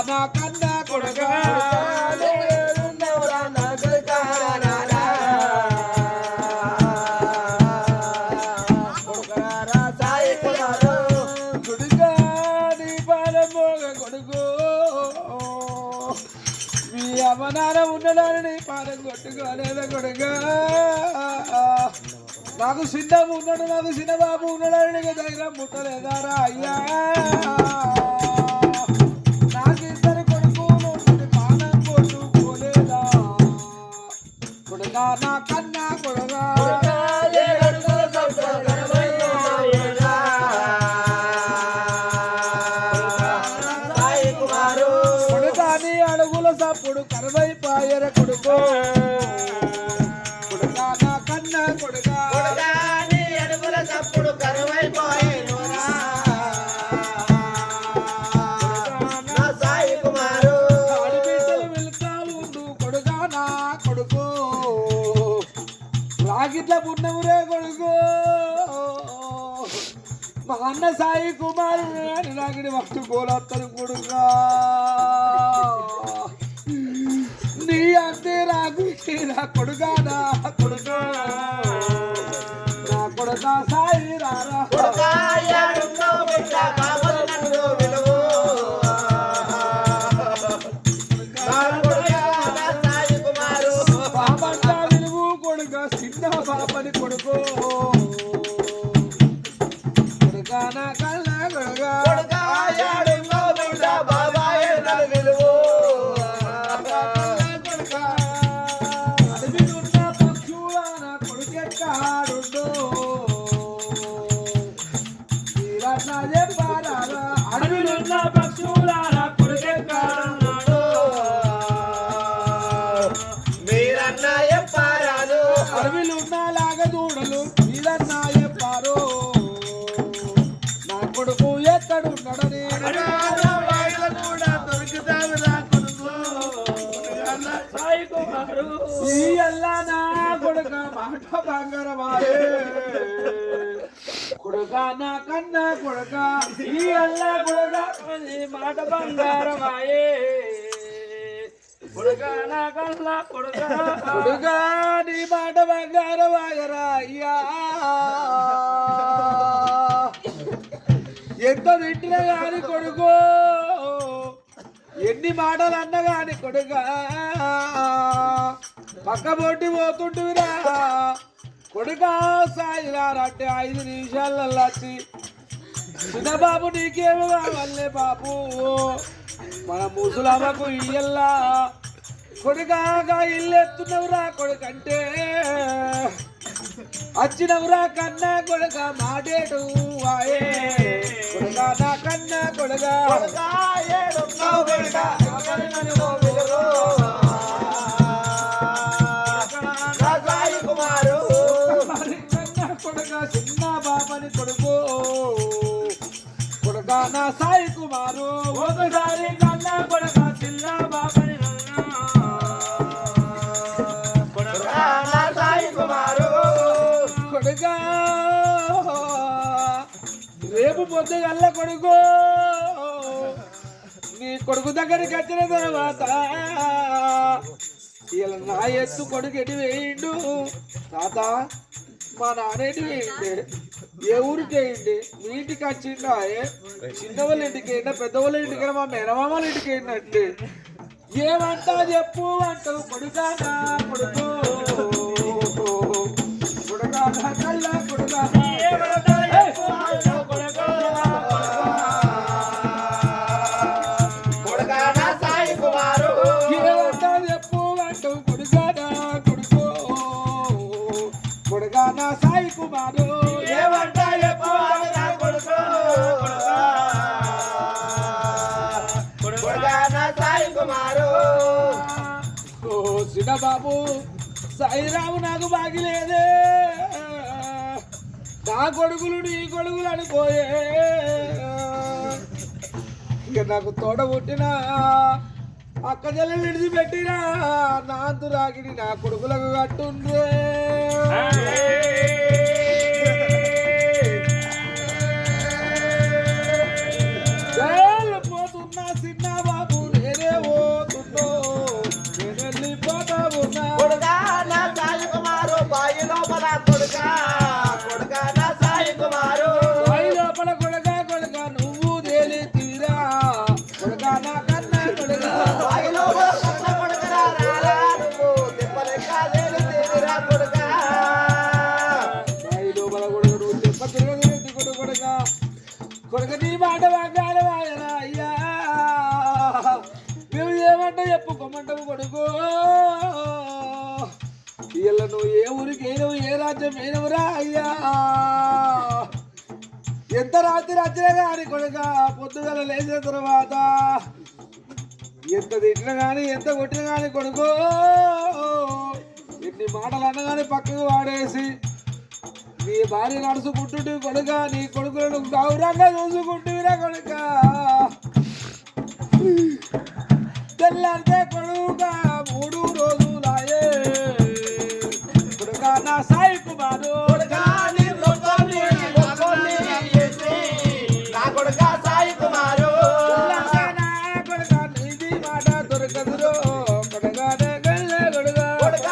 నా కన్నా కొడుకా అవనార ఉండడాన్ని పాదం కొట్టుకోలేదా కొడుగా నాకు చిన్నబాబు ఉన్నాడు నాకు చిన్నబాబు ఉన్నాడని ధైర్యం పుట్టలేదారా అయ్యా నాకు ఇద్దరు కొడుకులు పాదం కొట్టుకోలేదా కొడుగా నా కన్నా కొడుగా అడుగుల సప్పుడు కరువైపాయర కొడుకో కొడుకా నా కన్నా కొడుకా అడుగుల సప్పుడు కరువైపాయరా సాయి కుమారు ఆడబిడ్డలు వెళ్తా ఉండు కొడుకా నా కొడుకో రాగిట్ల పున్నమురే కొడుకో మా అన్న సాయి కుమారు రాగిడి వస్తు గోలత్తరు కొడుకా నీ అంటే రాగు నా కొడుకా నా కొడుకా నా కొడుకా సాయి రారా బాబంటా విలువు కొడుకా చిన్న బాపని కొడుకో కొడుకా నా కళ్ళ కొడుకా బాబాయ్ విలువు అడవిలున్న పక్షులారా కొడుకెక్కాడన్నాడు మీరన్న చెప్పారాదు అడవిలున్న లాగదూడలు మీరన్న చెప్పారు నా కొడుకు ఎక్కడున్నాడని ఈ అల్లా నా కొడుక మాట బంగారమాయే కొడుకా నా కన్నా కొడుకా ఈ అల్లా కొడుకా మాట బంగారమాయే కొడుకా నా కన్నా కొడుకా కొడుకా నీ మాట బంగారమాయరా అయ్యా ఎంత తిట్టినా గాని కొడుకో ఎన్ని మాటలు అన్నా గాని కొడుకా పక్కబొట్టి పోతుంటురా కొడుకా సాయిరారంటే 5 నిమిషాలలో వచ్చి చిన్నబాబు నీకేమో కావాలే బాబు మన ముసలమ్మకు ఇయ్యల్లా కొడుకాగా ఇల్లు ఎత్తున్నవురా కొడుకంటే వచ్చినవురా కన్నా కొడుక మాటేటు వాయే కొడుకా నా కన్నా కొడుగా చిన్న బాబని కొడుకు కొడుకా నా సాయి కుమారు ఒకసారి కన్నా కొడుక చిన్న బాబని కొడుకా నా సాయి కుమారు కొడుకా రేపు పొద్దుగల్ల కొడుకు నీ కొడుకు దగ్గరికి వచ్చిన తర్వాత ఇలా నా ఎత్తు కొడుకు ఎటు వేయిండు తాత మా నానేటి వేయండి ఏ ఊరికి వేయండి మీ ఇంటికి వచ్చిండా చిన్నవాళ్ళ ఇంటికి అయినా పెద్దవాళ్ళ ఇంటికైనా మా మేనమామల ఇంటికి అయినట్టు ఏమంటా చెప్పు అంటావు కొడుకా నా కొడుకు కొడుకా నా కళ్ళ కొడుకా నా సాయి కుమారు ఏమంటా చెప్పు నా సాయి కుమారు చిన్నబాబు సాయిరాము నాకు బాగిలేదే నా కొడుకులు నీ కొడుకులు అనిపోయే ఇక నాకు తోడ పుట్టిన అక్క చెల్లెలు విడిచిపెట్టినా నాంతు రాగిడి నా కొడుకులకు కట్టుండ్రే పోతున్నా చిన్న బాబు రాజ్యం ఏనురా అయ్యా ఎంత రాత్రి వచ్చినా కానీ కొడుక పొద్దుగల లేచిన తర్వాత ఎంత తిట్టిన కానీ ఎంత కొట్టిన కానీ కొడుకు ఎన్ని మాటలు అన్న కానీ పక్కకు వాడేసి నీ భార్య నడుచుకుంటుంటే కొడుక నీ కొడుకులను గౌరవంగా చూసుకుంటురా కొడుక తెల్లంటే కొడుక 3 రోజులాయే కొడుక నా సాయి కుమారు